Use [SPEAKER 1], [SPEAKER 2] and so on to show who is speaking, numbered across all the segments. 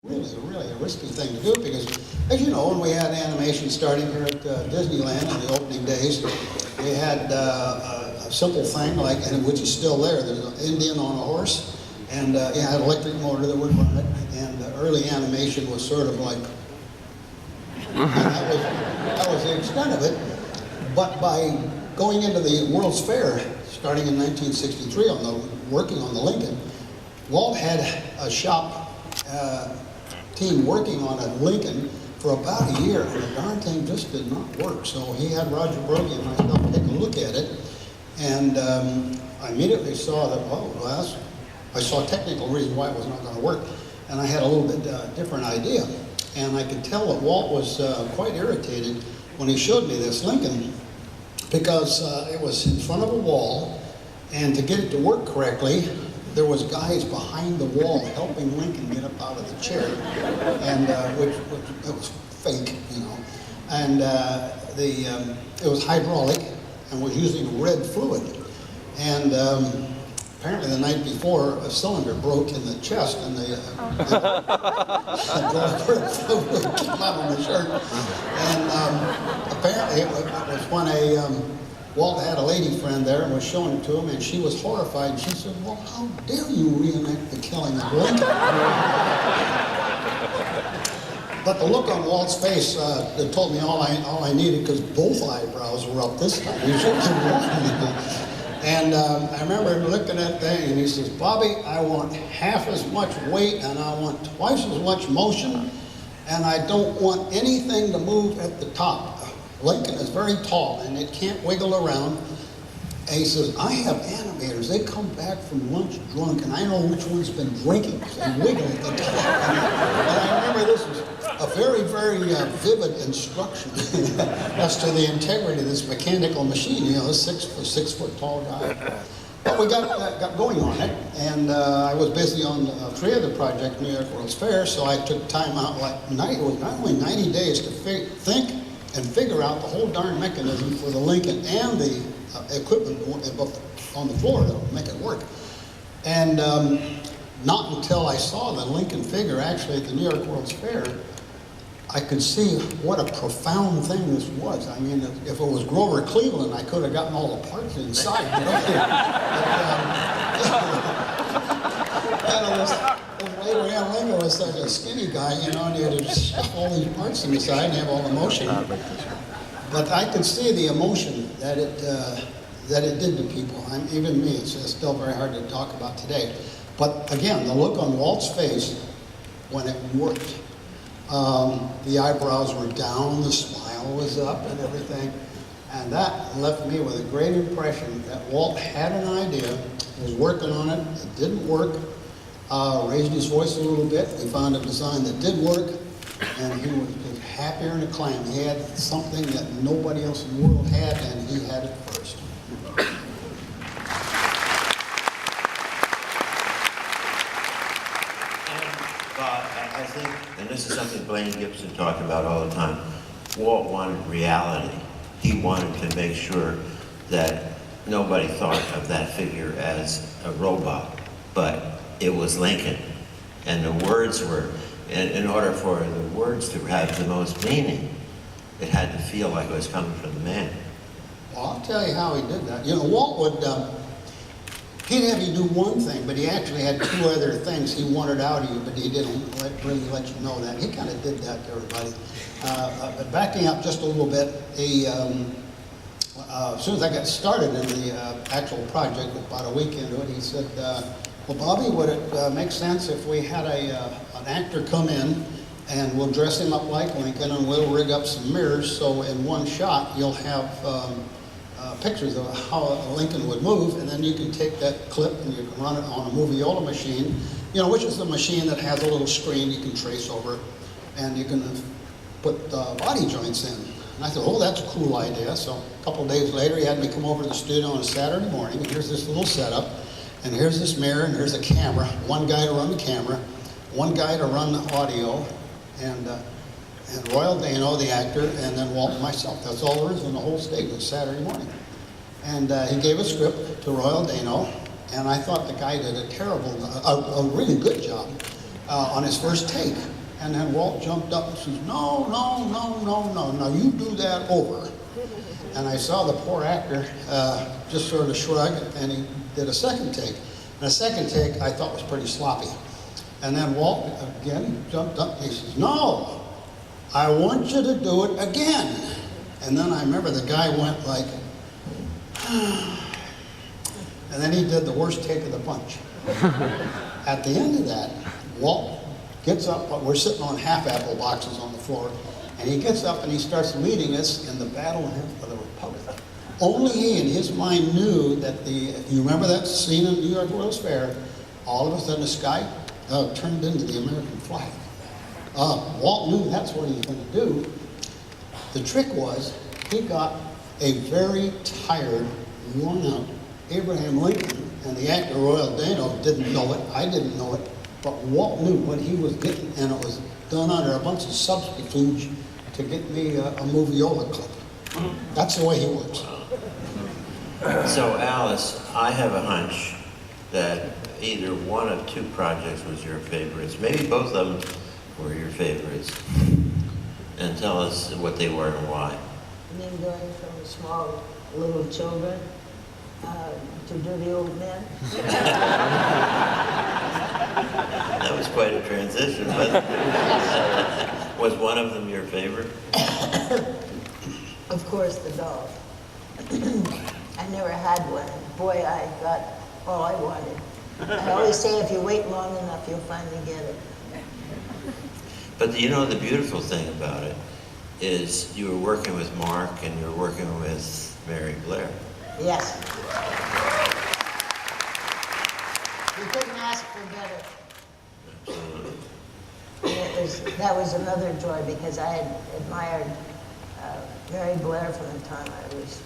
[SPEAKER 1] Really a risky thing to do because, as you know, when we had animation starting here at Disneyland in the opening days, we had a simple thing like, and which is still there. There's an Indian on a horse, and it had an electric motor that would run it. And early animation was sort of like, that was the extent of it. But by going into the World's Fair, starting in 1963, working on the Lincoln, Walt had a shop team working on a Lincoln for about a year, and the darn thing just did not work. So he had Roger Broggie and myself take a look at it, and I immediately saw that, well, I saw a technical reason why it was not going to work, and I had a little bit different idea. And I could tell that Walt was quite irritated when he showed me this Lincoln, because it was in front of a wall, and to get it to work correctly, there was guys behind the wall helping Lincoln get up out of the chair, and which it was fake, you know. And it was hydraulic and was using red fluid. And apparently the night before, a cylinder broke in the chest, and the red fluid came out on the shirt. And apparently it was when Walt had a lady friend there and was showing it to him, and she was horrified. And she said, "Well, how dare you reenact the killing of Lincoln?" But the look on Walt's face told me all I needed, because both eyebrows were up this time. He should have one. And I remember looking at that thing, and he says, "Bobby, I want half as much weight, and I want twice as much motion, and I don't want anything to move at the top. Lincoln is very tall, and it can't wiggle around." And he says, "I have animators. They come back from lunch drunk, and I know which one's been drinking. They wiggle at the top." And I remember this was a very, very vivid instruction as to the integrity of this mechanical machine. You know, a six foot tall guy. But we got going on it, and I was busy on 3 other projects, New York World's Fair, so I took time out. It was not only 90 days to think and figure out the whole darn mechanism for the Lincoln and the equipment on the floor to make it work. And not until I saw the Lincoln figure actually at the New York World's Fair, I could see what a profound thing this was. I mean, if it was Grover Cleveland, I could have gotten all the parts inside. Abraham Lincoln was such a skinny guy, you know, and he had to shove all these parts inside and have all the motion. But I could see the emotion that it did to people. Even me, it's still very hard to talk about today. But again, the look on Walt's face when it worked. The eyebrows were down, the smile was up and everything. And that left me with a great impression that Walt had an idea, was working on it, it didn't work. Raised his voice a little bit. He found a design that did work, and he was just happier than a clam. He had something that nobody else in the world had, and he had it first.
[SPEAKER 2] And I think, and this is something Blaine Gibson talked about all the time, Walt wanted reality. He wanted to make sure that nobody thought of that figure as a robot, but it was Lincoln, and the words were, in order for the words to have the most meaning, it had to feel like it was coming from the man.
[SPEAKER 1] Well, I'll tell you how he did that. You know, Walt would, he'd have you do one thing, but he actually had 2 other things he wanted out of you, but he didn't really let you know that. He kind of did that to everybody. But backing up just a little bit, as soon as I got started in the actual project, about a week into it, he said, "Well, Bobby, would it make sense if we had an actor come in, and we'll dress him up like Lincoln, and we'll rig up some mirrors, so in one shot you'll have pictures of how Lincoln would move, and then you can take that clip and you can run it on a Moviola machine, you know, which is the machine that has a little screen you can trace over, and you can put body joints in." And I thought, "Oh, that's a cool idea." So a couple days later, he had me come over to the studio on a Saturday morning, and here's this little setup. And here's this mirror, and here's a camera. One guy to run the camera, one guy to run the audio, and Royal Dano, the actor, and then Walt and myself. That's all there is in the whole stage. It was Saturday morning. And he gave a script to Royal Dano, and I thought the guy did a really good job on his first take. And then Walt jumped up and says, no, no, no, no, no, now you do that over. And I saw the poor actor just sort of shrug, and he did a second take. And a second take I thought was pretty sloppy. And then Walt again jumped up and he says, no, I want you to do it again. And then I remember the guy went like, and then he did the worst take of the bunch. At the end of that, Walt gets up, we're sitting on half apple boxes on the floor, and he gets up and he starts leading us in the battle of the Republic. Only he in his mind knew that you remember that scene in New York World's Fair, all of a sudden the sky turned into the American flag. Walt knew that's what he was going to do. The trick was, he got a very tired, worn out Abraham Lincoln, and the actor Royal Dano didn't know it, I didn't know it, but Walt knew what he was getting, and it was done under a bunch of subterfuge to get me a moviola clip. That's the way he works.
[SPEAKER 2] So Alice, I have a hunch that either one of two projects was your favorites. Maybe both of them were your favorites. And tell us what they were and why.
[SPEAKER 3] I mean, going from small little children to do the old men.
[SPEAKER 2] That was quite a transition, but was one of them your favorite?
[SPEAKER 3] Of course, the dog. I never had one. Boy, I got all I wanted. I always say if you wait long enough, you'll finally get it.
[SPEAKER 2] But you know, the beautiful thing about it is you were working with Mark and you were working with Mary Blair.
[SPEAKER 3] Yes. You couldn't ask for better. And that was another joy because I had admired Mary Blair from the time I was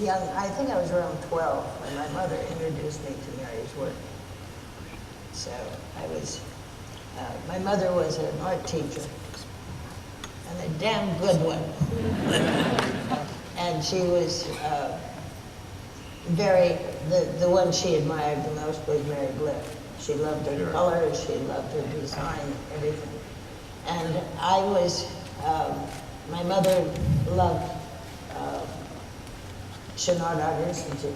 [SPEAKER 3] young. I think I was around 12 when my mother introduced me to Mary's work. So I was, my mother was an art teacher, and a damn good one. And she was the one she admired the most was Mary Blair. She loved her colors, she loved her design, everything. And I was, my mother loved Chouinard Art Institute.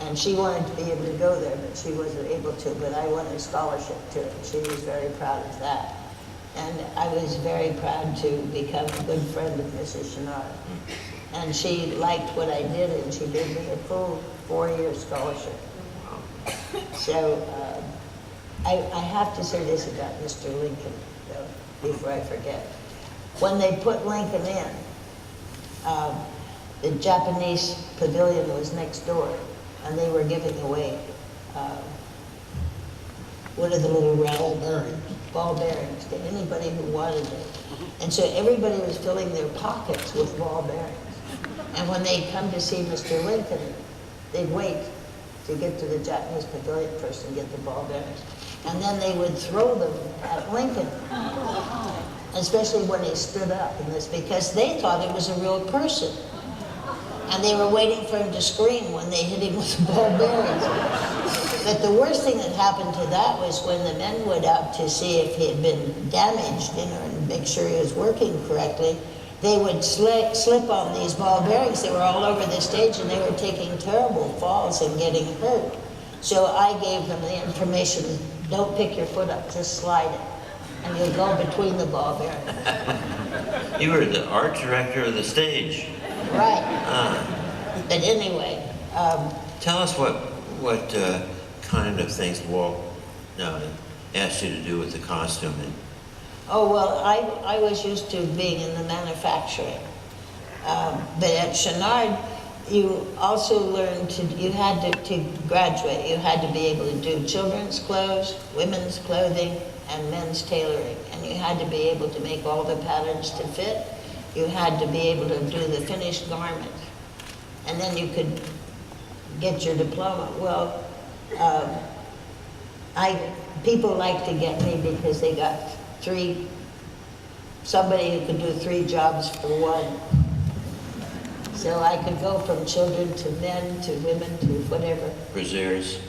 [SPEAKER 3] And she wanted to be able to go there, but she wasn't able to, but I won a scholarship to it. She was very proud of that. And I was very proud to become a good friend of Mrs. Chouinard. And she liked what I did, and she gave me a full 4-year scholarship. So I have to say this about Mr. Lincoln, though, before I forget. When they put Lincoln in, the Japanese pavilion was next door, and they were giving away what are the little round ball bearings to anybody who wanted it. And so everybody was filling their pockets with ball bearings. And when they'd come to see Mr. Lincoln, they'd wait to get to the Japanese pavilion first and get the ball bearings. And then they would throw them at Lincoln, especially when he stood up in this, because they thought it was a real person. And they were waiting for him to scream when they hit him with the ball bearings. But the worst thing that happened to that was when the men went out to see if he had been damaged, and make sure he was working correctly, they would slip on these ball bearings. They were all over the stage, and they were taking terrible falls and getting hurt. So I gave them the information, don't pick your foot up, just slide it. And you'll go between the ball bearings.
[SPEAKER 2] You were the art director of the stage.
[SPEAKER 3] Right. But anyway.
[SPEAKER 2] Tell us what kind of things Walt asked you to do with the costuming.
[SPEAKER 3] Oh, well, I was used to being in the manufacturing. But at Chouinard, you also learned you had to graduate. You had to be able to do children's clothes, women's clothing, and men's tailoring. And you had to be able to make all the patterns to fit. You had to be able to do the finished garment. And then you could get your diploma. Well, people like to get me because they got somebody who could do 3 jobs for one. So I could go from children to men to women to whatever.
[SPEAKER 2] Braziers.